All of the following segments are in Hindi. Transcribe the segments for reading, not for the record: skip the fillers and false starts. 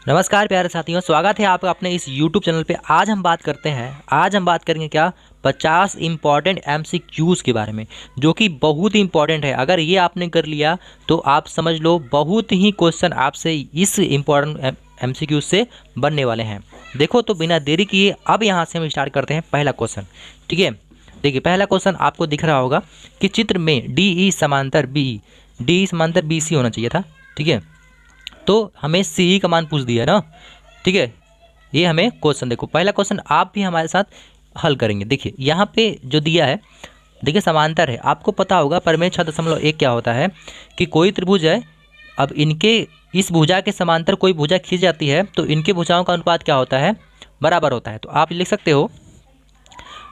नमस्कार प्यारे साथियों, स्वागत है आपका अपने इस YouTube चैनल पे। आज हम बात करेंगे क्या 50 इंपॉर्टेंट MCQs के बारे में, जो कि बहुत ही इंपॉर्टेंट है। अगर ये आपने कर लिया तो आप समझ लो बहुत ही क्वेश्चन आपसे इस इंपॉर्टेंट MCQ से बनने वाले हैं। देखो तो बिना देरी किए अब यहाँ से हम स्टार्ट करते हैं पहला क्वेश्चन। ठीक है, देखिए पहला क्वेश्चन आपको दिख रहा होगा कि चित्र में DE समांतर BE, DE समांतर BC होना चाहिए था। ठीक है, तो हमें CE का मान पूछ दिया है ना। ठीक है, ये हमें क्वेश्चन, देखो पहला क्वेश्चन आप भी हमारे साथ हल करेंगे। देखिए यहाँ पे जो दिया है, देखिए समांतर है, आपको पता होगा प्रमेय 6.1 क्या होता है कि कोई त्रिभुज है, अब इनके इस भुजा के समांतर कोई भुजा खींच जाती है तो इनके भुजाओं का अनुपात क्या होता है, बराबर होता है। तो आप लिख सकते हो,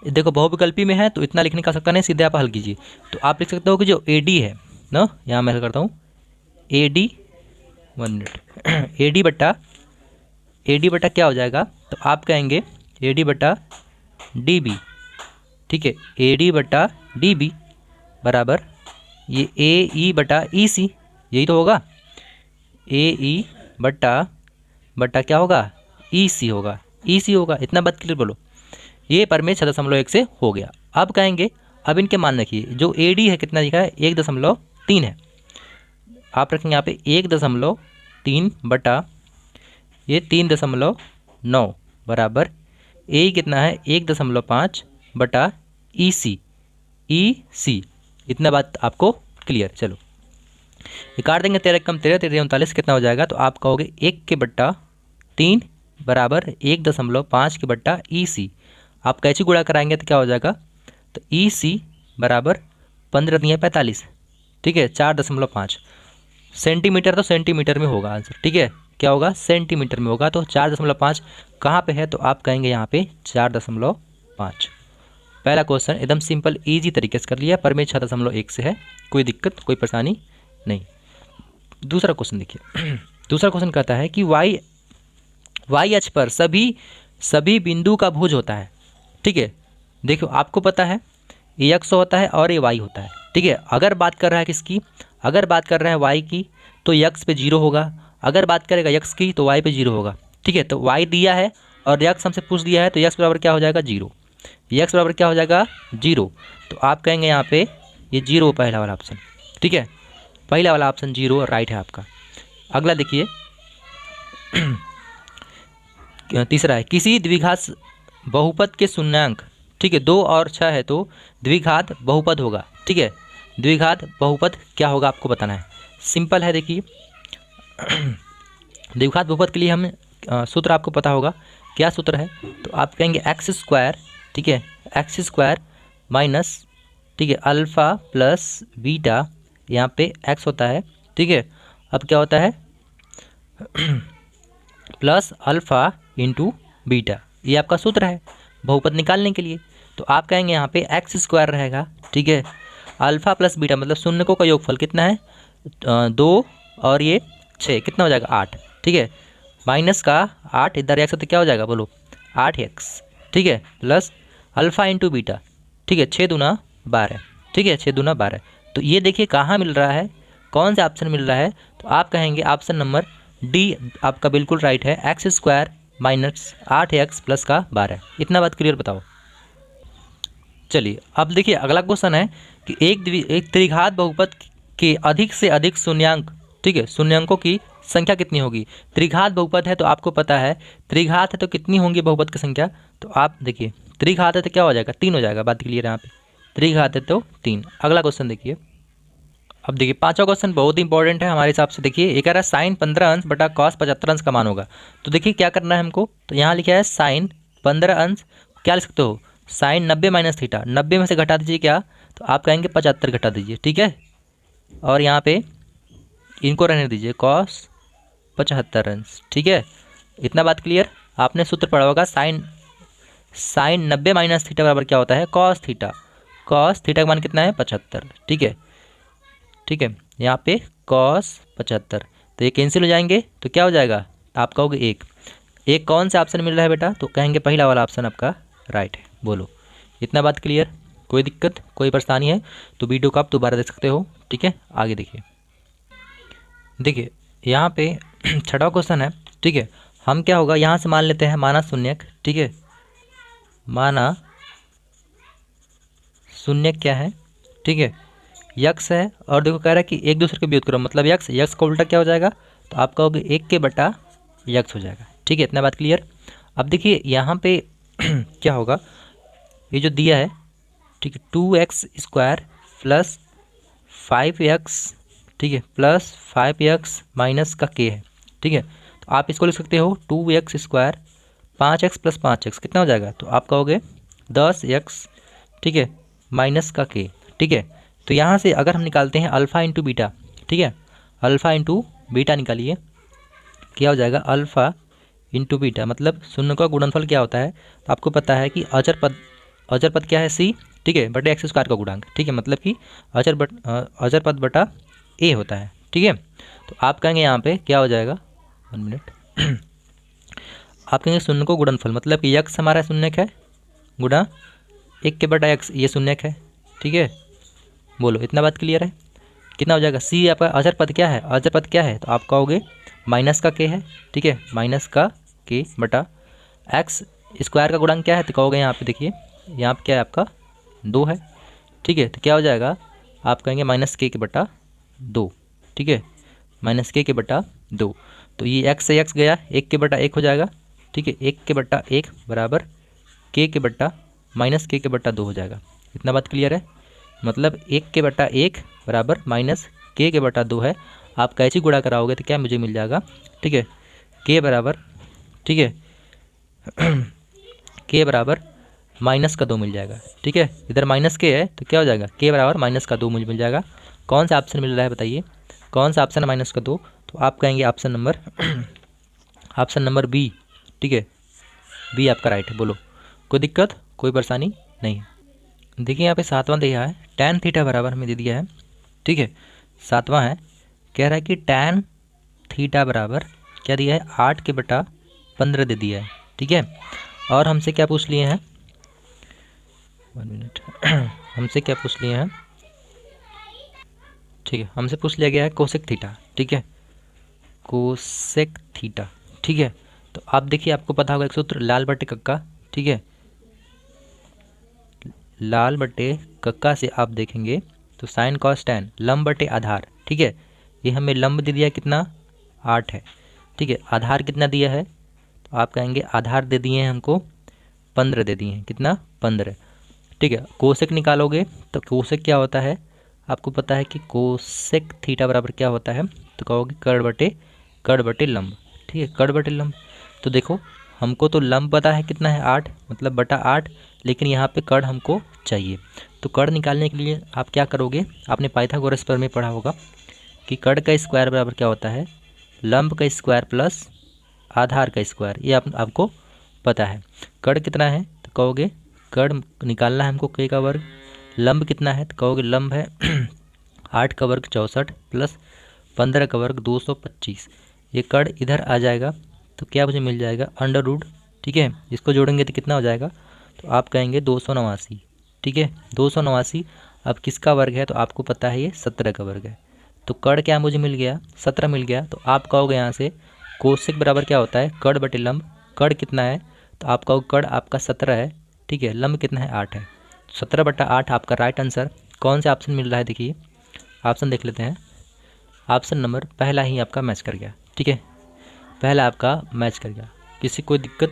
देखो बहुविकल्पी में है तो इतना लिखने का आवश्यकता नहीं, सीधे आप हल कीजिए। तो आप लिख सकते हो कि जो AD है ना, यहाँ मैं हल करता हूँ, AD 1 मिनट AD बटा क्या हो जाएगा, तो आप कहेंगे AD बटा DB। ठीक है, AD बटा DB बराबर ये AE बटा EC, यही तो होगा। AE बटा क्या होगा, EC होगा, EC होगा। इतना बात क्लियर बोलो, ये प्रमेय 6.1 से हो गया। अब कहेंगे, अब इनके मान रखिए, जो AD है कितना लिखा है 1.3 है, आप रखेंगे यहाँ पे 1.3 बटा ये 3.9 बराबर ए कितना है 1.5 बटा EC। इतना बात आपको क्लियर। चलो ये काट देंगे, 13 कम 13 13 39 कितना हो जाएगा, तो आप कहोगे 1 के बट्टा 3 बराबर 1.5 के बट्टा EC। आप कैसे गुणा कराएंगे तो क्या हो जाएगा, तो EC बराबर 15 दिए 45। ठीक है, 4.5 सेंटीमीटर, तो सेंटीमीटर में होगा आंसर। ठीक है, क्या होगा, सेंटीमीटर में होगा। तो 4.5 कहाँ पे है, तो आप कहेंगे यहाँ पे 4.5। पहला क्वेश्चन एकदम सिंपल इजी तरीके से कर लिया, प्रमेय 6.1 से है, कोई दिक्कत कोई परेशानी नहीं। दूसरा क्वेश्चन देखिए दूसरा क्वेश्चन कहता है कि वाई अक्ष पर सभी बिंदु का भुज होता है। ठीक है, देखो आपको पता है ये x होता है और ये y होता है। ठीक है, अगर बात कर रहा है किसकी, अगर बात कर रहे हैं y की तो x पे 0 होगा, अगर बात करेगा x की तो y पे 0 होगा। ठीक है, तो y दिया है और x हमसे पूछ दिया है, तो x बराबर क्या हो जाएगा 0, x बराबर क्या हो जाएगा 0। तो आप कहेंगे यहाँ पे ये 0 पहला वाला ऑप्शन। ठीक है, पहला वाला ऑप्शन 0 राइट है आपका। अगला देखिए तीसरा है, किसी द्विघात बहुपद के शून्यांक, ठीक है 2 और 6 है तो द्विघात बहुपद होगा। ठीक है, द्विघात बहुपद क्या होगा आपको बताना है, सिंपल है। देखिए द्विघात बहुपद के लिए हम सूत्र आपको पता होगा, क्या सूत्र है, तो आप कहेंगे x²। ठीक है, x² माइनस, ठीक है, अल्फ़ा प्लस बीटा, यहाँ पे x होता है। ठीक है, अब क्या होता है प्लस अल्फ़ा इंटू बीटा, ये आपका सूत्र है बहुपद निकालने के लिए। तो आप कहेंगे यहाँ पे x² रहेगा। ठीक है, अल्फ़ा प्लस बीटा मतलब शून्यकों का योगफल कितना है 2 और ये 6 कितना हो जाएगा 8। ठीक है, माइनस का 8 इधर x तो क्या हो जाएगा बोलो 8x। ठीक है, प्लस अल्फ़ा इंटू बीटा, ठीक है 6 दूना 12। ठीक है, 6 दूना 12। तो ये देखिए कहाँ मिल रहा है, कौन सा ऑप्शन मिल रहा है, तो आप कहेंगे ऑप्शन नंबर डी आपका बिल्कुल राइट है, x² माइनस 8x प्लस का 12। इतना बात क्लियर बताओ। चलिए अब देखिए अगला क्वेश्चन है कि एक त्रिघात बहुपद के अधिक से अधिक शून्यांक, ठीक है शून्यांकों की संख्या कितनी होगी। त्रिघात बहुपद है तो आपको पता है, त्रिघात है तो कितनी होंगी बहुपद की संख्या, तो आप देखिए त्रिघात है तो क्या हो जाएगा 3 हो जाएगा। बात क्लियर है यहाँ पे, त्रिघात है तो 3। अगला क्वेश्चन देखिए, अब देखिए पांचवा क्वेश्चन बहुत इंपॉर्टेंट है हमारे हिसाब से। देखिए ये कह रहा है साइन 15 अंश बटा कॉस 75 अंश का मान होगा। तो देखिए क्या करना है हमको, तो यहाँ लिखा है साइन 15 अंश, क्या लिख सकते हो साइन 90 माइनस थीटा, 90 में से घटा दीजिए क्या, तो आप कहेंगे 75 घटा दीजिए। ठीक है, और यहाँ पे इनको रहने दीजिए कॉस 75 अंश। ठीक है, इतना बात क्लियर। आपने सूत्र पढ़ा होगा साइन 90 माइनस थीटा बराबर क्या होता है कॉस थीटा, कॉस थीटा का मान कितना है 75। ठीक है, ठीक है, यहाँ पे कॉस 75, तो ये कैंसिल हो जाएंगे तो क्या हो जाएगा, आप कहोगे एक कौन सा ऑप्शन मिल रहा है बेटा, तो कहेंगे पहला वाला ऑप्शन आपका राइट है। बोलो इतना बात क्लियर, कोई दिक्कत कोई परेशानी है तो वीडियो को आप दोबारा देख सकते हो। ठीक है, आगे देखिए यहाँ पे छठा क्वेश्चन है ठीक है। हम क्या होगा यहाँ से मान लेते हैं माना शून्यक, ठीक है, माना शून्यक क्या है, ठीक है, यक्स है, और देखो कह रहा है कि एक दूसरे के वियुक्त करो, मतलब यक्स, यक्स का उल्टा क्या हो जाएगा, तो आप कहोगे 1 के बटा यक्स हो जाएगा, ठीक है, इतना बात क्लियर। अब देखिए यहाँ पे क्या होगा, ये जो दिया है, ठीक है, 2x² प्लस 5x, ठीक है, प्लस 5x माइनस का k है, ठीक है, तो आप इसको लिख सकते हो 2x² 5x प्लस 5x कितना हो जाएगा, तो आप कहोगे 10x, ठीक है, माइनस का k, ठीक है। तो यहाँ से अगर हम निकालते हैं अल्फ़ा इंटू बीटा, ठीक है, अल्फ़ा इंटू बीटा निकालिए, क्या हो जाएगा, अल्फ़ा इंटू बीटा मतलब शून्य का गुणनफल क्या होता है, तो आपको पता है कि अचर पद क्या है c, ठीक है, बटे x² का गुणांक, ठीक है, मतलब कि अचर पद बटा a होता है, ठीक है। तो आप कहेंगे यहाँ पे क्या हो जाएगा, 1 मिनट आप कहेंगे शून्य को गुणनफल मतलब कि यक्स हमारा शून्यक है गुणा 1 के बटा x, ये शून्यक है, ठीक है, बोलो इतना बात क्लियर है। कितना हो जाएगा, c आपका अचर पद क्या है, अचर पद क्या है, तो आप कहोगे माइनस का k है, ठीक है, माइनस का k बटा x² का गुणांक क्या है, तो कहोगे यहाँ पे देखिए यहाँ पे क्या है आपका 2 है, ठीक है, तो क्या हो जाएगा, आप कहेंगे माइनस k के बटा 2, ठीक है, माइनस k के बटा 2, तो ये x से x गया 1 के बटा 1 हो जाएगा, ठीक है, 1 के बटा 1 बराबर k के बटा माइनस k के बटा 2 हो जाएगा, इतना बात क्लियर है, मतलब 1 के बटा 1 बराबर माइनस k के बटा 2 है। आप कैसे गुणा कराओगे तो क्या मुझे मिल जाएगा, ठीक है, k बराबर, ठीक है, k बराबर माइनस का 2 मिल जाएगा, ठीक है, इधर माइनस k है तो क्या हो जाएगा, k बराबर माइनस का 2 मुझे मिल जाएगा। कौन सा ऑप्शन मिल रहा है बताइए, कौन सा ऑप्शन है माइनस का 2, तो आप कहेंगे ऑप्शन नंबर बी, ठीक है, बी आपका राइट है, बोलो कोई दिक्कत कोई परेशानी नहीं है। देखिए यहाँ पे 7वां दिया है tan थीटा बराबर हमें दे दिया है, ठीक है, 7वां है, कह रहा है कि tan थीटा बराबर क्या दिया है 8 के बटा 15 दे दिया है, ठीक है, और हमसे क्या पूछ लिए हैं, 1 मिनट हमसे क्या पूछ लिए हैं, ठीक है, हमसे पूछ लिया गया है कोसेक थीटा, ठीक है, कोसेक थीटा, ठीक है। तो आप देखिए आपको पता होगा एक सूत्र लाल बटे कक्का, ठीक है, लाल बटे कक्का से आप देखेंगे तो साइन कॉस टैन लंब बटे आधार, ठीक है, ये हमें लंब दे दिया कितना 8 है, ठीक है, आधार कितना दिया है, तो आप कहेंगे आधार दे दिए हैं हमको 15 दे दिए हैं, कितना 15, ठीक है। कोसेक निकालोगे तो कोसेक क्या होता है, आपको पता है कि कोसेक थीटा बराबर क्या होता है, तो कहोगे कड़ बटे लंब, ठीक है, कड़ बटे लंब। तो देखो हमको तो लंब पता है कितना है 8 मतलब बटा 8, लेकिन यहाँ पे कड़ हमको चाहिए, तो कड़ निकालने के लिए आप क्या करोगे, आपने पाइथागोरस पर में पढ़ा होगा कि कड़ का स्क्वायर बराबर क्या होता है, लंब का स्क्वायर प्लस आधार का स्क्वायर, ये आपको पता है। कड़ कितना है तो कहोगे कड़ निकालना है हमको k का वर्ग, लंब कितना है तो कहोगे लंब है 8 का वर्ग 64 प्लस 15 का वर्ग 225, ये कड़ इधर आ जाएगा तो क्या मुझे मिल जाएगा अंडर रूट, ठीक है, इसको जोड़ेंगे तो कितना हो जाएगा, तो आप कहेंगे 289, ठीक है, 289। अब किसका वर्ग है तो आपको पता है ये 17 का वर्ग है, तो कड़ क्या मुझे मिल गया 17 मिल गया, तो आप कहोगे यहाँ से कोसेक बराबर क्या होता है कड़ बटे लंब, कड़ कितना है तो आप कहोगे कड़ आपका 17 है, ठीक है, लंब कितना है 8 है, 17 बटा 8 आपका राइट आंसर। कौन सा ऑप्शन मिल रहा है, देखिए ऑप्शन देख लेते हैं, ऑप्शन नंबर पहला ही आपका मैच कर गया, ठीक है, पहला आपका मैच कर गया, किसी कोई दिक्कत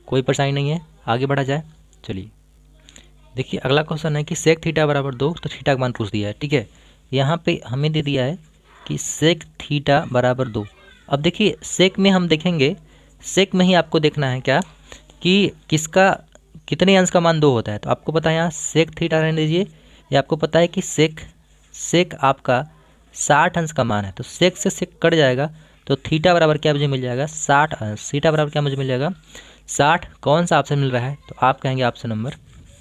कोई परेशानी नहीं है, आगे बढ़ा जाए। चलिए देखिए अगला क्वेश्चन है कि सेक थीटा बराबर 2, तो थीटा का मान पूछ दिया है, ठीक है, यहाँ पे हमें दे दिया है कि सेक थीटा बराबर 2। अब देखिए सेक में हम देखेंगे, सेक में ही आपको देखना है क्या कि किसका कितने अंश का मान 2 होता है, तो आपको पता है यहाँ सेक थीटा रहने दीजिए, ये आपको पता है कि सेक आपका 60 अंश का मान है, तो सेक से सेक कट जाएगा, तो थीटा बराबर क्या मुझे मिल जाएगा 60 अंश, थीटा बराबर क्या मुझे मिल जाएगा 60। कौन सा ऑप्शन मिल रहा है तो आप कहेंगे ऑप्शन नंबर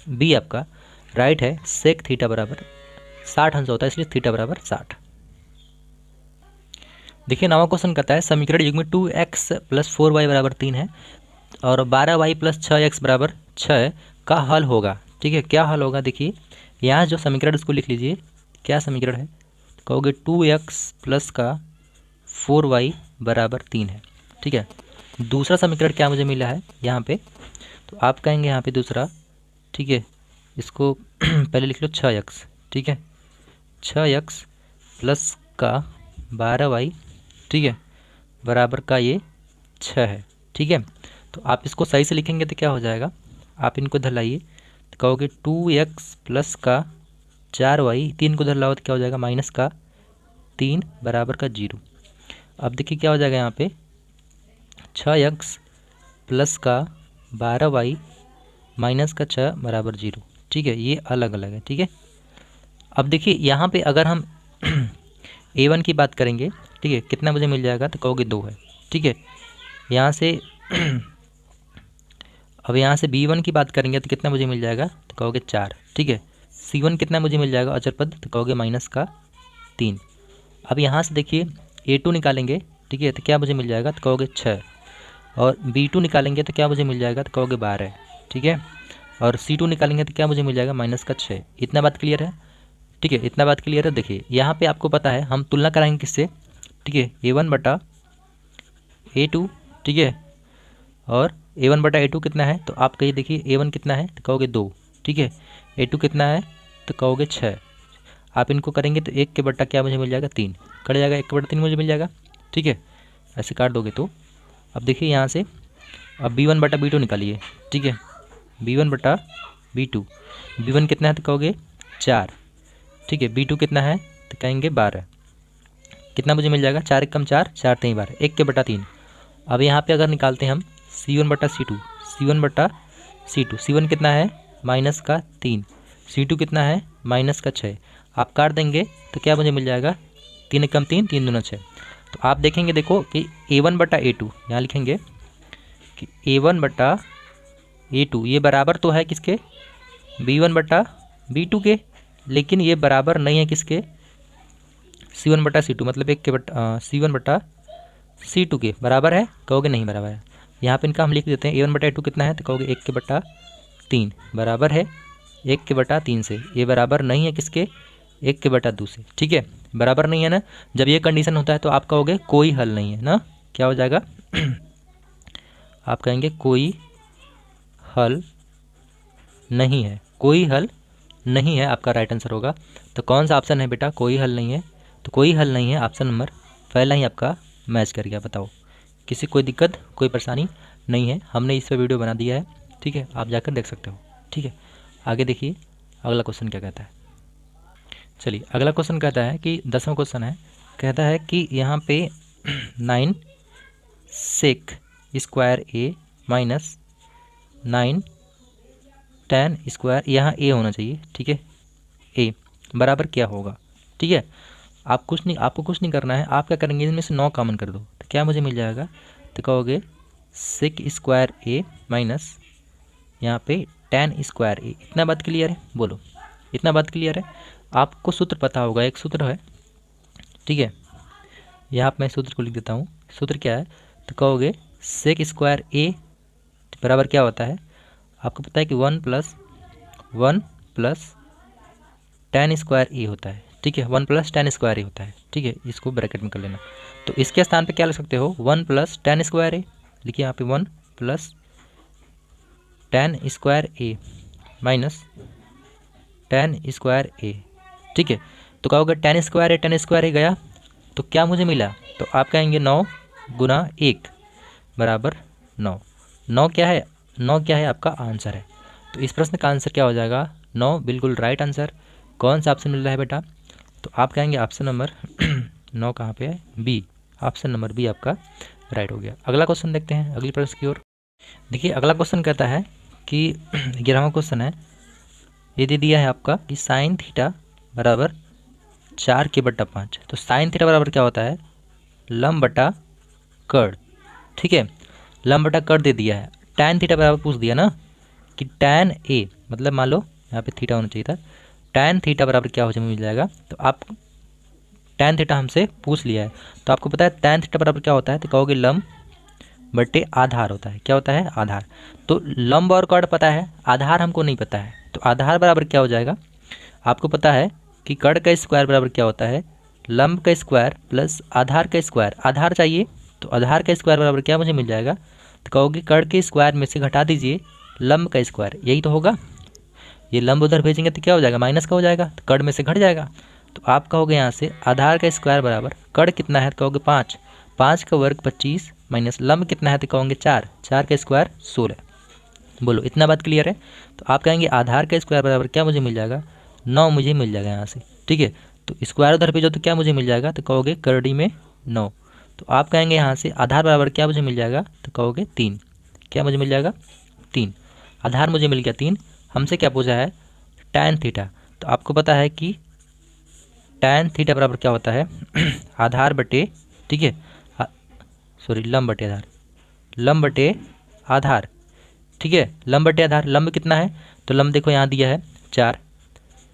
बी आपका राइट है, सेक थीटा बराबर 60 अंश होता है, इसलिए थीटा बराबर 60। देखिए 9वां क्वेश्चन कहता है समीकरण युग्म 2x प्लस 4y बराबर 3 है और 12y प्लस 6x बराबर 6 का हल होगा, ठीक है, क्या हल होगा, देखिए यहाँ जो समीकरण उसको लिख लीजिए, क्या समीकरण है तो कहोगे 2x प्लस का 4y बराबर 3 है, ठीक है। दूसरा समीकरण क्या मुझे मिला है यहाँ पे, तो आप कहेंगे यहाँ पे दूसरा, ठीक है, इसको पहले लिख लो 6x, ठीक है, 6x प्लस का 12y, ठीक है, बराबर का ये 6 है, ठीक है। तो आप इसको सही से लिखेंगे तो क्या हो जाएगा, आप इनको इधर लाइए तो कहोगे 2x प्लस का 4y, 3 को इधर लाओ तो क्या हो जाएगा माइनस का 3 बराबर का 0। अब देखिए क्या हो जाएगा यहाँ पे 6x प्लस का 12y माइनस का 6 बराबर 0, ठीक है, ये अलग अलग है, ठीक है। अब देखिए यहाँ पे अगर हम a1 की बात करेंगे, ठीक है, कितना मुझे मिल जाएगा तो कहोगे 2 है, ठीक है। यहाँ से अब यहाँ से b1 की बात करेंगे तो कितना मुझे मिल जाएगा तो कहोगे 4, ठीक है। c1 कितना मुझे मिल जाएगा अचर पद तो कहोगे माइनस का 3। अब यहाँ से देखिए a2 निकालेंगे, ठीक है, तो क्या मुझे मिल जाएगा तो कहोगे 6, और b2 निकालेंगे तो क्या मुझे मिल जाएगा तो कहोगे 12, ठीक है, और c2 निकालेंगे तो क्या मुझे मिल जाएगा माइनस का 6। इतना बात क्लियर है, ठीक है, इतना बात क्लियर है। देखिए यहाँ पे आपको पता है हम तुलना कराएंगे किससे, ठीक है, a1 बटा a2, ठीक है, और a1 बटा a2 कितना है तो आप कहिए देखिए a1 कितना है तो कहोगे 2, ठीक है, a2 कितना है तो कहोगे 6। आप इनको करेंगे तो 1 के बटा क्या मुझे मिल जाएगा 3, कट जाएगा, 1 के बटा 3 मुझे मिल जाएगा, ठीक है, ऐसे काट दोगे तो। अब देखिए यहाँ से अब b1 बटा b2 निकालिए, ठीक है, b1 बटा b2, b1 कितना है तो कहोगे 4, ठीक है, b2 कितना है तो कहेंगे 12, कितना मुझे मिल जाएगा 4 कम 4, 4 3 12, 1 के बटा 3। अब यहाँ पे अगर निकालते हैं हम c1 बटा c2, c1 बटा c2, c1 कितना है माइनस का 3, c2 कितना है माइनस का 6, आप काट देंगे तो क्या मुझे मिल जाएगा 3 कम 3, 3 दूना 6। तो आप देखेंगे देखो कि a1 बटा a2, यहाँ लिखेंगे कि a1 बटा a2 ये बराबर तो है किसके b1 बटा b2 के, लेकिन ये बराबर नहीं है किसके c1 बटा c2, मतलब 1 के बटा c1 बटा c2 के बराबर है, कहोगे नहीं बराबर है। यहाँ पे इनका हम लिख देते हैं a1 बटा a2 कितना है तो कहोगे 1 के बटा 3 बराबर है 1 के बटा 3 से, ये बराबर नहीं है किसके 1 के बटा 2 से, ठीक है, बराबर नहीं है ना। जब ये कंडीशन होता है तो आप कहोगे कोई हल नहीं है ना, क्या हो जाएगा आप कहेंगे कोई हल नहीं है, कोई हल नहीं है आपका राइट आंसर होगा। तो कौन सा ऑप्शन है बेटा कोई हल नहीं है, तो कोई हल नहीं है ऑप्शन नंबर पहला ही आपका मैच कर गया। बताओ किसी कोई दिक्कत कोई परेशानी नहीं है, हमने इस पर वीडियो बना दिया है, ठीक है, आप जाकर देख सकते हो, ठीक है। आगे देखिए अगला क्वेश्चन क्या कहता है। चलिए अगला क्वेश्चन कहता है कि 10वां क्वेश्चन है, कहता है कि यहाँ पे 9 सेक स्क्वायर ए माइनस 9 tan स्क्वायर, यहाँ ए होना चाहिए, ठीक है, ए बराबर क्या होगा, ठीक है। आप कुछ नहीं, आपको कुछ नहीं करना है, आप क्या करेंगे इनमें से 9 कॉमन कर दो तो क्या मुझे मिल जाएगा तो कहोगे सेक स्क्वायर ए माइनस यहाँ पे tan स्क्वायर ए। इतना बात क्लियर है, बोलो इतना बात क्लियर है। आपको सूत्र पता होगा, एक सूत्र है, ठीक है, यहाँ मैं सूत्र को लिख देता हूँ। सूत्र क्या है तो कहोगे सेक स्क्वायर ए बराबर क्या होता है, आपको पता है कि 1 प्लस tan स्क्वायर ए होता है, ठीक है, 1 प्लस tan स्क्वायर ए होता है, ठीक है, इसको ब्रैकेट में कर लेना। तो इसके स्थान पे क्या लिख सकते हो 1 प्लस tan स्क्वायर ए, लिखिए यहाँ पे 1 प्लस tan स्क्वायर ए माइनस tan स्क्वायर ए, ठीक है। तो कहोगे tan स्क्वायर ए गया तो क्या मुझे मिला, तो आप कहेंगे 9 गुना 1 बराबर 9। 9 क्या है, 9 क्या है आपका आंसर है। तो इस प्रश्न का आंसर क्या हो जाएगा 9, बिल्कुल राइट आंसर। कौन सा ऑप्शन मिल रहा है बेटा, तो आप कहेंगे ऑप्शन नंबर 9 कहाँ पे है, बी, ऑप्शन नंबर बी आपका राइट हो गया। अगला क्वेश्चन देखते हैं अगली प्रश्न की ओर। देखिए अगला क्वेश्चन कहता है कि 11वां क्वेश्चन है, ये दे दिया है आपका कि साइन थीटा बराबर 4 के बटा 5। तो साइन थीटा बराबर क्या होता है लंब बटा कर्ण, ठीक है, लंब बटा कर्ण दे दिया है। टैन थीटा बराबर पूछ दिया ना कि टैन ए, मतलब मान लो यहाँ पे थीटा होना चाहिए था, टैन थीटा बराबर क्या हो मिल जाएगा, तो आप टैन थीटा हमसे पूछ लिया है तो आपको पता है टैन थीटा बराबर क्या होता है, तो कहोगे लंब बटे आधार होता है। क्या होता है आधार। तो लंब और कर्ण पता है, आधार हमको नहीं पता है, तो आधार बराबर क्या हो जाएगा, आपको पता है कि कर्ण का स्क्वायर बराबर क्या होता है लंब का स्क्वायर प्लस आधार का स्क्वायर। आधार चाहिए तो आधार का स्क्वायर बराबर क्या मुझे मिल जाएगा, तो कहोगे कर्ण के स्क्वायर में से घटा दीजिए लंब का स्क्वायर, यही तो होगा। ये लंब उधर भेजेंगे तो क्या हो जाएगा, माइनस का हो जाएगा, तो कर्ण में से घट जाएगा। तो आप कहोगे यहाँ से आधार का स्क्वायर बराबर कर्ण कितना है, तो कहोगे 5, 5 का वर्ग 25 माइनस लंब कितना है, तो कहोगे 4, 4 का स्क्वायर 16। बोलो इतना बात क्लियर है। तो आप कहेंगे आधार का स्क्वायर बराबर क्या मुझे मिल जाएगा, 9 मुझे मिल जाएगा यहाँ से, ठीक है। तो स्क्वायर उधर भेजो तो क्या मुझे मिल जाएगा, तो कहोगे करड़ी में 9। तो आप कहेंगे यहाँ से आधार बराबर क्या मुझे मिल जाएगा, तो कहोगे 3, क्या मुझे मिल जाएगा 3, आधार मुझे मिल गया 3। हमसे क्या पूछा है, tan थीटा। तो आपको पता है कि tan थीटा बराबर क्या होता है आधार बटे, ठीक है, सॉरी लंब बटे आधार, लंब बटे आधार, ठीक है, लंब बटे आधार। लंब कितना है, तो लंब देखो यहाँ दिया है 4,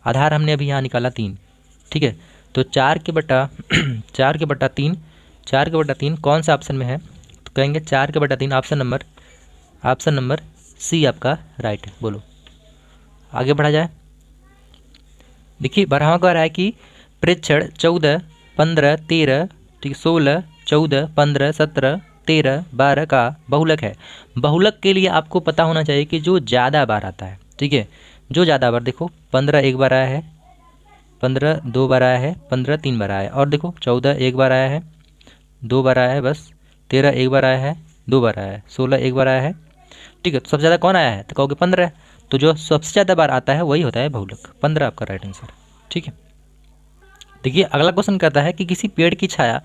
आधार हमने अभी यहाँ निकाला 3, ठीक है। तो 4 के बटा 4 के बटा 3, 4 के बटा 3 कौन सा ऑप्शन में है, तो कहेंगे 4 के बटा 3 ऑप्शन नंबर सी आपका राइट है। बोलो आगे बढ़ा जाए। देखिए 12वां कह रहा है कि प्रेक्षण 14, 15, 13, ठीक 16, 14, 15, 17, 13, 12 का बहुलक है। बहुलक के लिए आपको पता होना चाहिए कि जो ज़्यादा बार आता है, ठीक है, जो ज़्यादा बार, देखो 15 एक बार आया है, 15 दो बार आया है, 15 3 बार आया है, और देखो 14 एक बार आया है, 2 बार आया है बस, 13 एक बार आया है, 2 बार आया है, 16 एक बार आया है, ठीक है। तो सबसे ज़्यादा कौन आया है, तो कहोगे 15। तो जो सबसे ज़्यादा बार आता है वही होता है बहुलक, 15 आपका राइट आंसर, ठीक है। देखिए अगला क्वेश्चन कहता है कि किसी पेड़ की छाया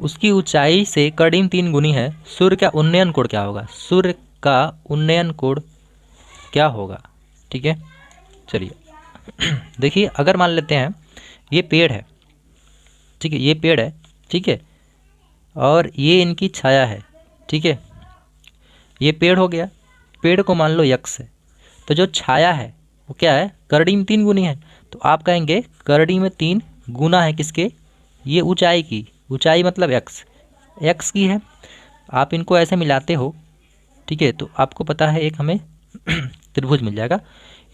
उसकी ऊंचाई से करीब 3 गुनी है, सूर्य का उन्नयन कोण क्या होगा, सूर्य का उन्नयन कोण क्या होगा, ठीक है। चलिए देखिए अगर मान लेते हैं ये पेड़ है, ठीक है, ये पेड़ है, ठीक है, और ये इनकी छाया है, ठीक है, ये पेड़ हो गया, पेड़ को मान लो यक्स है, तो जो छाया है वो क्या है, करड़ी में 3 गुनी है। तो आप कहेंगे करड़ी में 3 गुना है किसके, ये ऊंचाई की, ऊंचाई मतलब एक्स की है। आप इनको ऐसे मिलाते हो, ठीक है, तो आपको पता है एक हमें त्रिभुज मिल जाएगा।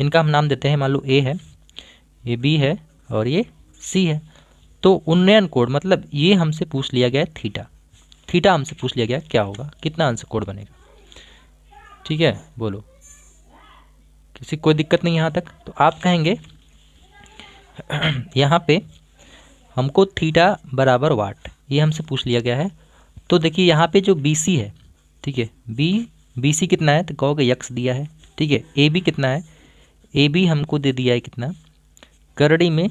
इनका हम नाम देते हैं, मान लो ए है, ये बी है और ये सी है। तो उन्नयन कोण मतलब ये हमसे पूछ लिया गया है थीटा, थीटा हमसे पूछ लिया गया क्या होगा, कितना अंश कोण बनेगा, ठीक है। बोलो किसी कोई दिक्कत नहीं यहाँ तक। तो आप कहेंगे यहाँ पे हमको थीटा बराबर वाट ये हमसे पूछ लिया गया है। तो देखिए यहाँ पे जो बी सी है, ठीक है, बी सी कितना है, तो कहोगे यक्स दिया है, ठीक है। ए बी कितना है, ए बी हमको दे दिया है कितना, करड़ी में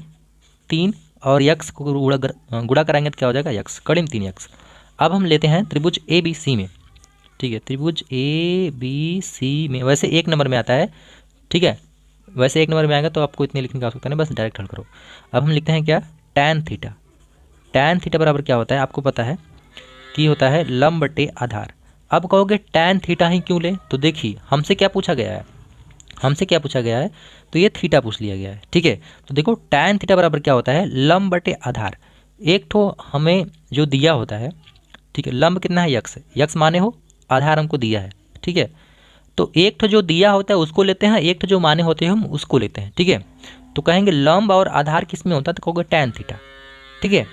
3 और यक्स को गुणा कराएंगे तो क्या हो जाएगा यक्स, कड़ी में 3 यक्स। अब हम लेते हैं त्रिभुज ए बी सी में, ठीक है, त्रिभुज ए बी सी में वैसे 1 नंबर में आता है, ठीक है, वैसे 1 नंबर में आएगा तो आपको इतने लिखने की आवश्यकता नहीं, बस डायरेक्ट हल करो। अब हम लिखते हैं क्या, tan थीटा, tan थीटा बराबर क्या होता है, आपको पता है कि होता है लंब बटे आधार। अब कहोगे tan थीटा ही क्यों ले, तो देखिए हमसे क्या पूछा गया है, हमसे क्या पूछा गया है, तो ये थीटा पूछ लिया गया है, ठीक है। तो देखो tan थीटा बराबर क्या होता है, लंब बटे आधार। एक ठो हमें जो दिया होता है, ठीक है, लंब कितना है यक्स, यक्स माने हो, आधार हमको दिया है, ठीक है। तो एक ठो जो दिया होता है उसको लेते हैं, एक ठो जो माने होते हैं हम उसको लेते हैं, ठीक है। तो कहेंगे लंब और आधार किस में होता है, तो कहोगे tan थीटा, ठीक है।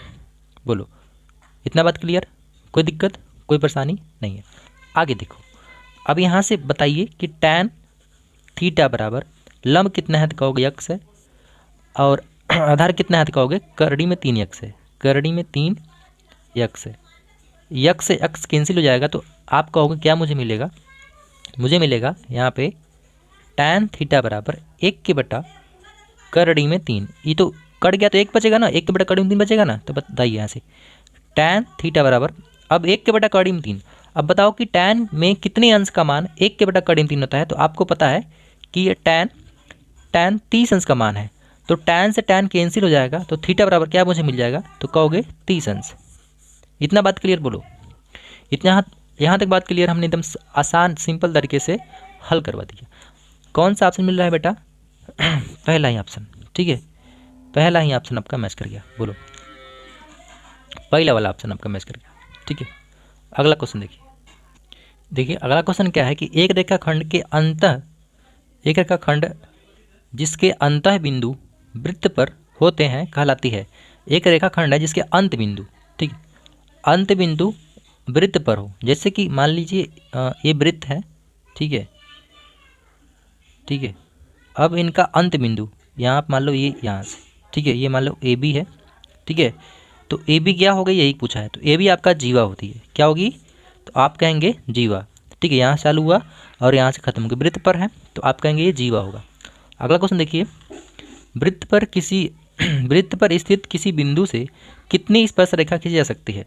बोलो इतना बात क्लियर, कोई दिक्कत कोई परेशानी नहीं है। आगे देखो, अब यहाँ से बताइए कि tan थीटा बराबर लंब कितना है, तो कहोगे यक्स है, और आधार कितना है, तो कहोगे करड़ी में 3 यक्स है, करड़ी में 3 यक्स है, यक्स से यक्स कैंसिल हो जाएगा। तो आप कहोगे क्या मुझे मिलेगा, मुझे मिलेगा यहाँ पे tan थीटा बराबर 1 के बटा करड़ी में 3, ये तो कट गया तो 1 बचेगा ना, 1 के बटा करड़ी में 3 बचेगा ना। तो बताइए यहाँ से tan थीटा बराबर अब 1 के बटा करड़ी में 3। अब बताओ कि tan में कितने अंश का मान 1 के बटा करड़ी में 3 होता है, तो आपको पता है कि ये tan 30 अंश का मान है। तो tan से tan कैंसिल हो जाएगा, तो थीटा बराबर क्या मुझे मिल जाएगा, तो कहोगे 30 अंश। इतना बात क्लियर, बोलो इतना यहाँ तक बात क्लियर, हमने एकदम आसान सिंपल तरीके से हल करवा दिया। कौन सा ऑप्शन मिल रहा है बेटा, पहला ही ऑप्शन, ठीक है, पहला ही ऑप्शन आपका मैच कर गया। बोलो पहला वाला ऑप्शन आपका मैच कर गया, ठीक है। अगला क्वेश्चन देखिए, देखिए अगला क्वेश्चन क्या है कि एक रेखाखंड के अंतः, एक रेखाखंड जिसके अंतः बिंदु वृत्त पर होते हैं कहलाती है। एक रेखाखंड है जिसके अंत बिंदु, ठीक है, अंत बिंदु वृत्त पर हो, जैसे कि मान लीजिए ये वृत्त है, ठीक है, ठीक है। अब इनका अंत बिंदु यहाँ आप मान लो ये यहाँ से, ठीक है, ये मान लो ए बी है, ठीक है। तो ए बी क्या होगा यही पूछा है, तो ए बी आपका जीवा होती है, क्या होगी, तो आप कहेंगे जीवा, ठीक है। यहाँ से चालू हुआ और यहाँ से खत्म हो गया, वृत्त पर है तो आप कहेंगे ये जीवा होगा। अगला क्वेश्चन देखिए, वृत्त पर किसी वृत्त पर स्थित किसी बिंदु से कितनी स्पर्श रेखा खींची जा सकती है।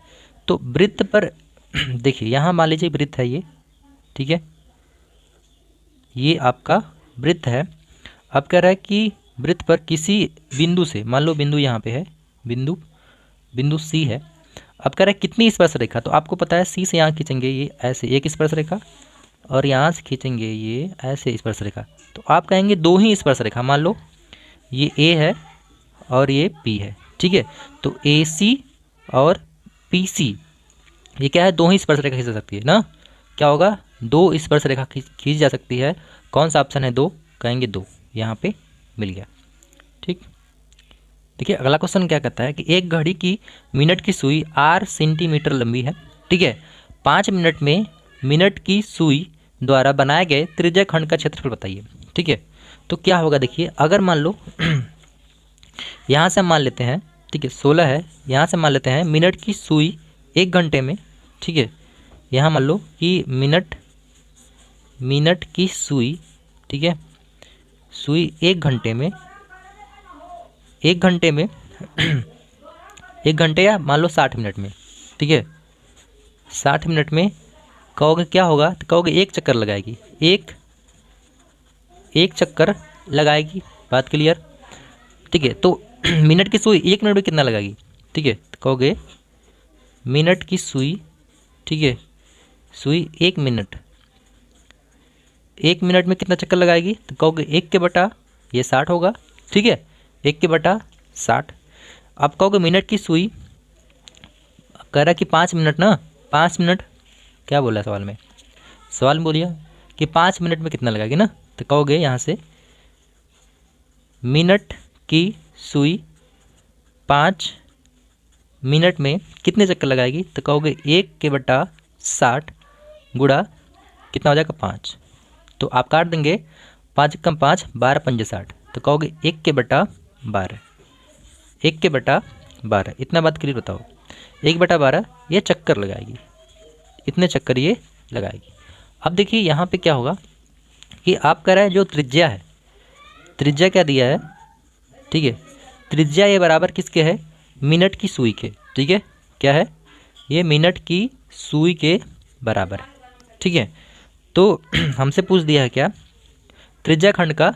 तो वृत्त पर देखिए यहाँ मान लीजिए वृत्त है ये, ठीक है, ये आपका वृत्त है। अब कह रहा है कि वृत्त पर किसी बिंदु से, मान लो बिंदु यहाँ पे है, बिंदु सी है। अब कह रहा है कितनी स्पर्श रेखा, तो आपको पता है सी से यहाँ खींचेंगे ये ऐसे एक स्पर्श रेखा और यहाँ से खींचेंगे ये ऐसे स्पर्श रेखा, तो आप कहेंगे दो ही स्पर्श रेखा, मान लो ये ए है और ये पी है, ठीक है। तो ए सी और पी सी ये क्या है, दो ही स्पर्श रेखा खींच सकती है ना, क्या होगा, दो स्पर्श रेखा खींच जा सकती है। कौन सा ऑप्शन है, दो, कहेंगे दो, यहाँ पे मिल गया, ठीक। देखिए अगला क्वेश्चन क्या कहता है कि एक घड़ी की मिनट की सुई r सेंटीमीटर लंबी है, ठीक है। 5 मिनट में मिनट की सुई द्वारा बनाए गए त्रिज्या खंड का क्षेत्रफल बताइए, ठीक है। तो क्या होगा, देखिए अगर मान लो यहाँ से हम मान लेते हैं, ठीक है, 16 है, यहाँ से मान लेते हैं मिनट की सुई 1 घंटे में, ठीक है। यहाँ मान लो कि मिनट की सुई, ठीक है, सुई 1 घंटे में 1 घंटे या मान लो 60 मिनट में, ठीक है, 60 मिनट में कहोगे क्या होगा, तो कहोगे एक चक्कर लगाएगी, एक चक्कर लगाएगी, बात क्लियर, ठीक है। तो मिनट की सुई 1 मिनट में कितना लगाएगी, ठीक है, तो कहोगे मिनट की सुई, ठीक है, सुई 1 मिनट में कितना चक्कर लगाएगी, तो कहोगे 1 के बटा ये 60 होगा, ठीक है, 1 के बटा 60। अब कहोगे मिनट की सुई, कह रहा कि 5 मिनट ना, 5 मिनट क्या बोला सवाल में, सवाल में बोलिए कि 5 मिनट में कितना लगाएगी ना, तो कहोगे यहाँ से मिनट की सुई 5 मिनट में कितने चक्कर लगाएगी, तो कहोगे 1 के बटा 60 गुणा कितना हो जाएगा 5, तो आप काट देंगे 5 कम 5 12 पंजे 60, तो कहोगे 1 के बटा 12, 1 के बटा 12, इतना बात क्लियर बताओ, 1 बटा 12 ये चक्कर लगाएगी, इतने चक्कर ये लगाएगी। अब देखिए यहाँ पे क्या होगा कि आप कह रहे हैं जो त्रिज्या है, त्रिज्या क्या दिया है, ठीक है, त्रिज्या ये बराबर किसके है, मिनट की सुई के, ठीक है, क्या है ये मिनट की सुई के बराबर है, ठीक है। तो हमसे पूछ दिया है क्या, त्रिज्या खंड का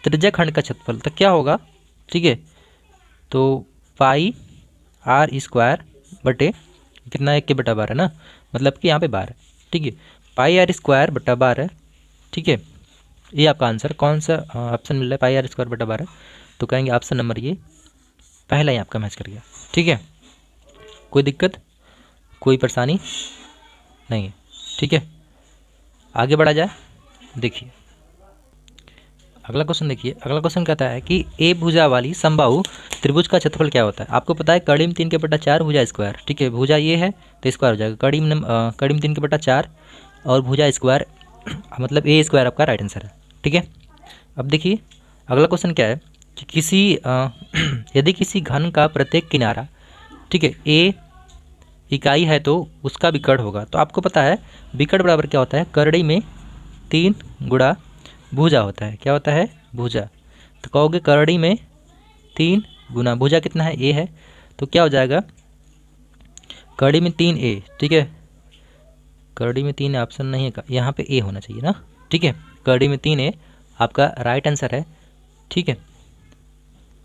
क्षेत्रफल, तो क्या होगा, ठीक है, तो पाई आर स्क्वायर बटे कितना, 1 के बटा 12 ना, मतलब कि यहाँ पे 12, ठीक है, पाई आर स्क्वायर बटा 12, ठीक है। ये आपका आंसर कौन सा ऑप्शन मिल रहा है, पाई आर स्क्वायर बटा 12, तो कहेंगे ऑप्शन नंबर ये पहला ही आपका मैच कर गया, ठीक है। कोई दिक्कत, कोई परेशानी नहीं है, ठीक है, आगे बढ़ा जाए। देखिए अगला क्वेश्चन, देखिए अगला क्वेश्चन कहता है कि ए भुजा वाली समबाहु त्रिभुज का क्षेत्रफल क्या होता है। आपको पता है कड़ी में 3 के बटा 4 भुजा स्क्वायर, ठीक है, भुजा ये है तो स्क्वायर हो जाएगा, कड़ी में 3 के बटा 4 और भुजा स्क्वायर, मतलब ए स्क्वायर आपका राइट आंसर है, ठीक है। अब देखिए अगला क्वेश्चन क्या है कि किसी यदि किसी घन का प्रत्येक किनारा, ठीक है, ए इकाई है तो उसका विकर्ण होगा। तो आपको पता है विकर्ण बराबर क्या होता है, करड़ी में 3 गुणा भुजा होता है, क्या होता है, भुजा। तो कहोगे करड़ी में 3 गुना भुजा कितना है, ए है, तो क्या हो जाएगा, करड़ी में 3 ए, ठीक है, करड़ी में 3 ऑप्शन नहीं है, यहाँ पे ए होना चाहिए ना, ठीक है, करड़ी में 3 ए आपका राइट आंसर है, ठीक है।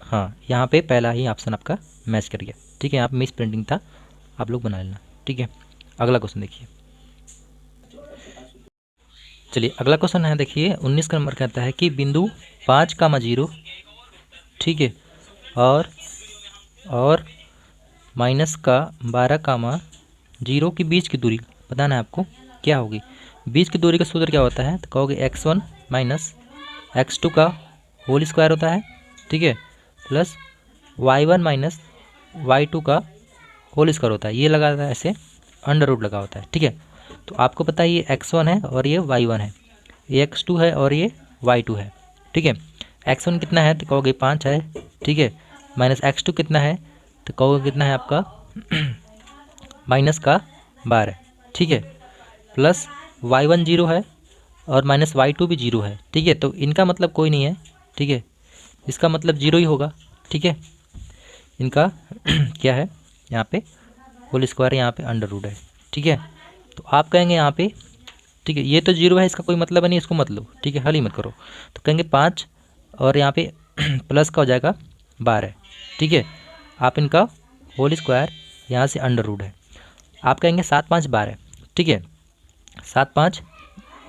हाँ यहाँ पे पहला ही ऑप्शन आपका मैच कर गया, ठीक है, यहाँ पे मिस प्रिंटिंग था, आप लोग बना लेना, ठीक है। अगला क्वेश्चन देखिए, चलिए अगला क्वेश्चन है, देखिए 19 का नंबर कहता है कि बिंदु 5,0, ठीक है, और -12,0 के बीच की दूरी बताना है आपको क्या होगी। बीच की दूरी का सूत्र क्या होता है, तो कहोगे x1 - x2 का होल स्क्वायर होता है, ठीक है, प्लस y1 - y2 का होल स्क्वायर होता है, ये लगा था ऐसे। अंडर रूट लगा होता है, ठीक है। तो आपको पता है ये x1 है और ये y1 है, ये x2 है और ये y2 है, ठीक है। x1 कितना है तो कहोगे 5 है, ठीक है, माइनस x2 कितना है तो कहोगे कितना है आपका माइनस का 12, ठीक है, प्लस y1 0 है और माइनस y2 भी 0 है, ठीक है। तो इनका मतलब कोई नहीं है, ठीक है, इसका मतलब 0 ही होगा, ठीक है। इनका क्या है यहाँ पे होल स्क्वायर, यहाँ पे अंडर रूट है, ठीक है। तो आप कहेंगे यहाँ पे, ठीक है, ये तो 0 है, इसका कोई मतलब नहीं, इसको मत लो, ठीक है, हल ही मत करो। तो कहेंगे 5 और यहाँ पे प्लस का हो जाएगा 12, ठीक है। आप इनका होल स्क्वायर, यहाँ से अंडर रूट है, आप कहेंगे 7 5 12, ठीक है। 7 5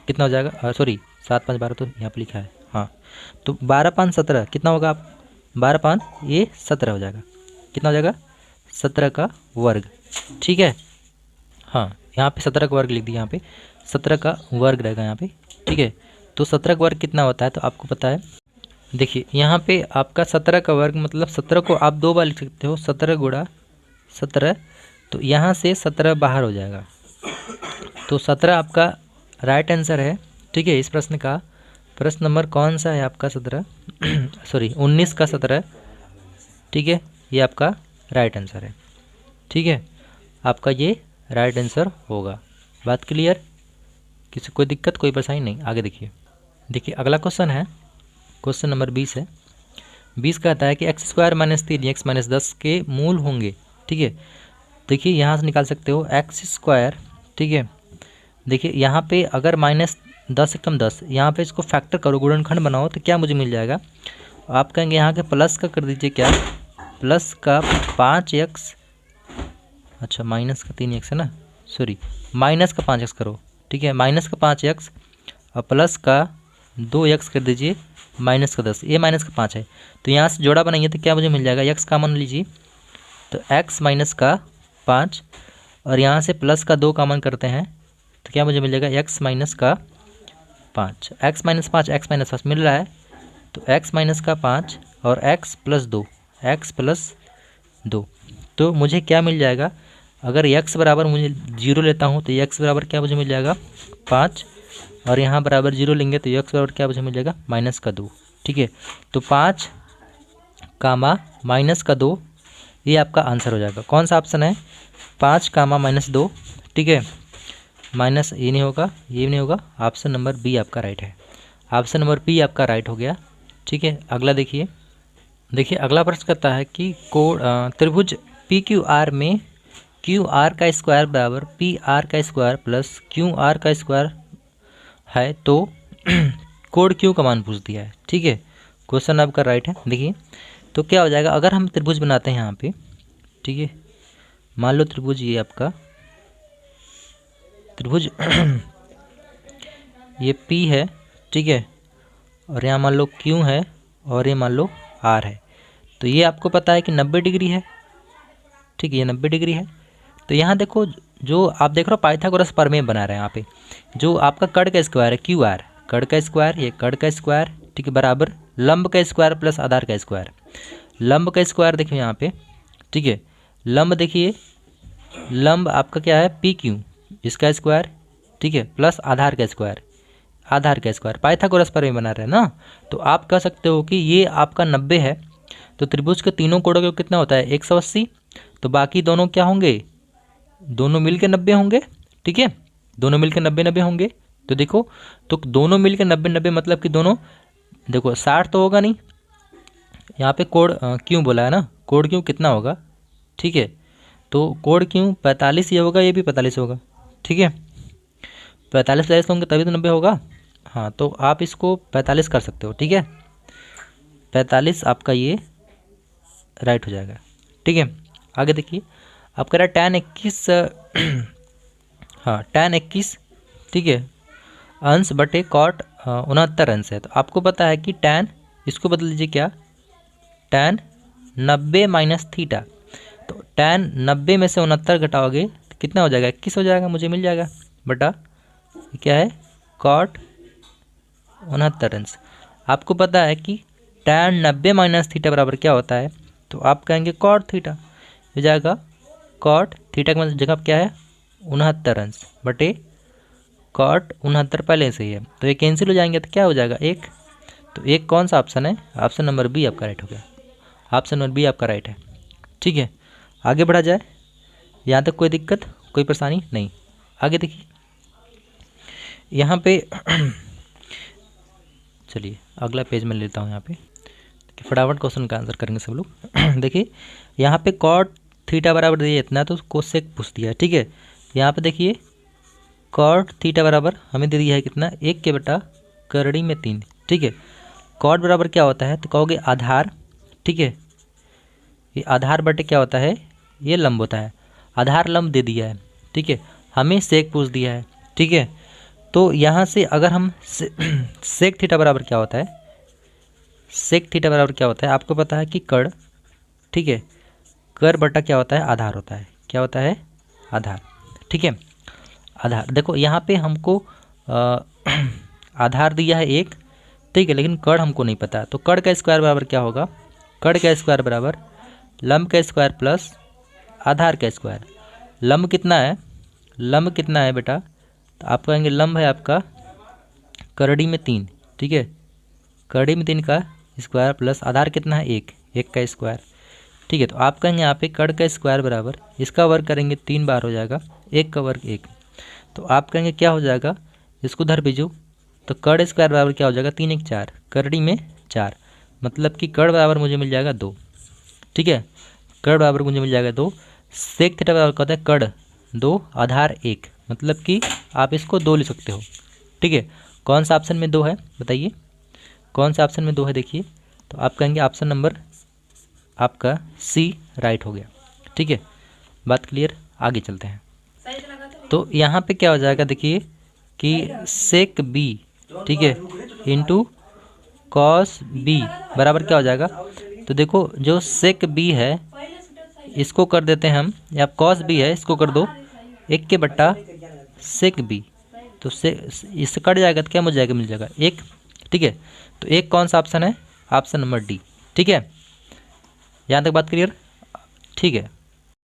कितना हो जाएगा, सॉरी 7 5 12 तो यहाँ पे लिखा है, हाँ। तो 12 5 17 कितना होगा, आप 12 5 ये 17 हो जाएगा, कितना हो जाएगा 17 का वर्ग, ठीक है। हाँ, यहाँ पे 17 का वर्ग लिख दिया, यहाँ पे 17 का वर्ग रहेगा यहाँ पे, ठीक है। तो 17 का वर्ग कितना होता है तो आपको पता है, देखिए यहाँ पे आपका 17 का वर्ग मतलब 17 को आप 2 बार लिख सकते हो, 17 गुणा 17, तो यहाँ से 17 बाहर हो जाएगा, तो 17 आपका राइट आंसर है, ठीक है। इस प्रश्न का प्रश्न नंबर कौन सा है आपका 17 सॉरी 19 का 17, ठीक है, ये आपका राइट आंसर है, ठीक है, आपका ये राइट आंसर होगा। बात क्लियर, किसी कोई दिक्कत कोई परेशानी नहीं। आगे देखिए, देखिए अगला क्वेश्चन है, क्वेश्चन नंबर 20 है। 20 कहता है कि x square minus 3 x minus 10 के मूल होंगे, ठीक है। देखिए यहाँ से निकाल सकते हो x स्क्वायर, ठीक है। देखिए यहाँ पे अगर माइनस 10 एकम 10, यहाँ पे इसको फैक्टर करो, गुणनखंड बनाओ, तो क्या मुझे मिल जाएगा, आप कहेंगे यहाँ के प्लस का कर दीजिए, क्या प्लस का 5x, अच्छा माइनस का 3x है ना, सॉरी माइनस का 5x करो, ठीक है, माइनस का 5x और प्लस का 2x कर दीजिए, माइनस का 10, ये माइनस का 5 है, तो यहाँ से जोड़ा बनाइए तो क्या मुझे मिल जाएगा, x कॉमन लीजिए, तो x माइनस का 5 और यहाँ से प्लस का 2 कॉमन करते हैं तो क्या मुझे मिल जाएगा, x माइनस का 5, x माइनस 5 मिल रहा है, तो x माइनस का 5 और x प्लस 2, x प्लस 2, तो मुझे क्या मिल जाएगा, अगर x बराबर मुझे 0 लेता हूँ तो x बराबर क्या मुझे मिल जाएगा 5, और यहाँ बराबर 0 लेंगे तो x बराबर क्या मुझे मिल जाएगा माइनस का 2, ठीक है। तो 5 कामा माइनस का 2 ये आपका आंसर हो जाएगा। कौन सा ऑप्शन है, 5 कामा माइनस 2, ठीक है, माइनस ये नहीं होगा, ये नहीं होगा, ऑप्शन नंबर बी आपका राइट है, ऑप्शन नंबर बी आपका राइट हो गया, ठीक है। अगला देखिए, देखिए अगला प्रश्न कहता है कि कोण त्रिभुज पी क्यू आर में क्यू आर का स्क्वायर बराबर पी आर का स्क्वायर प्लस क्यू आर का स्क्वायर है, तो कोण क्यू का मान पूछ दिया है, ठीक है। क्वेश्चन आपका राइट है। देखिए तो क्या हो जाएगा, अगर हम त्रिभुज बनाते हैं यहाँ पे, ठीक है, मान लो त्रिभुज ये आपका त्रिभुज ये P है, ठीक है, और यहाँ मान लो Q है और ये मान लो R है, तो ये आपको पता है कि 90 डिग्री है, ठीक है, ये 90 डिग्री है। तो यहाँ देखो जो आप देख रहे हो पाइथागोरस प्रमेय बना रहे हैं यहाँ पे, जो आपका कड़ का स्क्वायर है क्यू आर, कड़ का स्क्वायर, ये कड़ का स्क्वायर, ठीक है, बराबर लंब का स्क्वायर प्लस आधार का स्क्वायर। लंब का स्क्वायर देखिए यहाँ पे, ठीक है, लंब देखिए, लंब आपका क्या है पी क्यू, इसका स्क्वायर, ठीक है, प्लस आधार का स्क्वायर, आधार का स्क्वायर, पाइथागोरस प्रमेय बना रहे हैं ना। तो आप कह सकते हो कि ये आपका 90 है, तो त्रिभुज के तीनों कोणों का कितना होता है 180, तो बाकी दोनों क्या होंगे, दोनों मिलकर 90 होंगे, ठीक है, दोनों मिलकर 90 90 होंगे। तो देखो, तो दोनों मिलकर 90 90 मतलब कि दोनों देखो 60 तो होगा नहीं, यहाँ पे कोण क्यों बोला है ना, कोण क्यों कितना होगा, ठीक है, तो कोण क्यों 45 ये होगा, ये भी 45 होगा, ठीक है, 45 45 होंगे तभी तो 90 होगा। हाँ, तो आप इसको 45 कर सकते हो, ठीक है, 45 आपका ये राइट हो जाएगा, ठीक है। आगे देखिए, आप कह रहा है tan 21 हाँ tan 21, ठीक है, अंश बटे कॉट 69 अंश है, तो आपको पता है कि tan, इसको बदल लीजिए क्या, tan 90 माइनस थीटा, तो tan 90 में से 69 घटाओगे तो कितना हो जाएगा 21 हो जाएगा, मुझे मिल जाएगा, बटा क्या है कॉट 69 अंश। आपको पता है कि tan 90 माइनस थीटा बराबर क्या होता है, तो आप कहेंगे कॉट थीटा हो जाएगा, कॉट थीटा की जगह क्या है 69 अंश बटे कॉट 69 पहले से ही है, तो ये कैंसिल हो जाएंगे तो क्या हो जाएगा एक। तो एक कौन सा ऑप्शन है, ऑप्शन नंबर बी आपका राइट हो गया, ऑप्शन नंबर बी आपका राइट है। ठीक है, आगे बढ़ा जाए, यहाँ तक कोई दिक्कत कोई परेशानी नहीं। आगे देखिए यहाँ पे चलिए अगला पेज में लेता हूँ यहाँ पे, फटाफट क्वेश्चन का आंसर करेंगे सब लोग। देखिए यहाँ पे कॉट थीटा बराबर दिया इतना, तो कोसेक पूछ दिया है। ठीक है, यहाँ पे देखिए कॉट थीटा बराबर हमें दे दिया है कितना, 1 के बटा करड़ी में 3। ठीक है, कॉट बराबर क्या होता है तो कहोगे आधार। ठीक है, ये आधार बटे क्या होता है, ये लंब होता है, आधार लंब दे दिया है। ठीक है, हमें सेक पूछ दिया है। ठीक है, तो यहाँ से अगर हम सेक थीटा बराबर क्या होता है, सेक थीटा बराबर क्या होता है आपको पता है कि कड़। ठीक है, कर बटा क्या होता है, आधार होता है। क्या होता है, आधार। ठीक है, आधार देखो यहाँ पे हमको आधार दिया है 1। ठीक है, लेकिन कड़ हमको नहीं पता, तो कड़ का स्क्वायर बराबर क्या होगा, कड़ का स्क्वायर बराबर लंब का स्क्वायर प्लस आधार का स्क्वायर। लंब कितना है, लंब कितना है बेटा, तो आप कहेंगे लंब है आपका करड़ी में 3। ठीक है, करड़ी में 3 का स्क्वायर प्लस आधार कितना है 1, 1 का स्क्वायर। ठीक है, तो आप कहेंगे यहाँ पे कड़ का स्क्वायर बराबर इसका वर्ग करेंगे 3 बार हो जाएगा, 1 का वर्ग 1। तो आप कहेंगे क्या हो जाएगा, इसको धर बीजू, तो कड़ स्क्वायर बराबर क्या हो जाएगा 3 1 4, करड़ी में 4, मतलब कि कड़ बराबर मुझे मिल जाएगा 2। ठीक है, कड़ बराबर मुझे मिल जाएगा 2। सेक थीटा बराबर कहता है कड़ 2 आधार 1, मतलब कि आप इसको 2 लिख सकते हो। ठीक है, कौन सा ऑप्शन में 2 है बताइए, कौन सा ऑप्शन में 2 है देखिए, तो आप कहेंगे ऑप्शन नंबर आपका सी राइट हो गया। ठीक है, बात क्लियर, आगे चलते हैं। तो यहाँ पे क्या हो जाएगा देखिए कि सेक बी, ठीक है, इंटू कॉस बी बराबर क्या हो जाएगा, तो देखो जो सेक बी है इसको कर देते हैं हम, या कॉस बी है इसको कर दो 1 के बट्टा सेक बी, तो से इससे कट जाएगा तो क्या मिल जाएगा, मिल जाएगा 1। ठीक है, तो एक कौन सा ऑप्शन है, ऑप्शन नंबर डी। ठीक है, यहाँ तक बात क्लियर। ठीक है।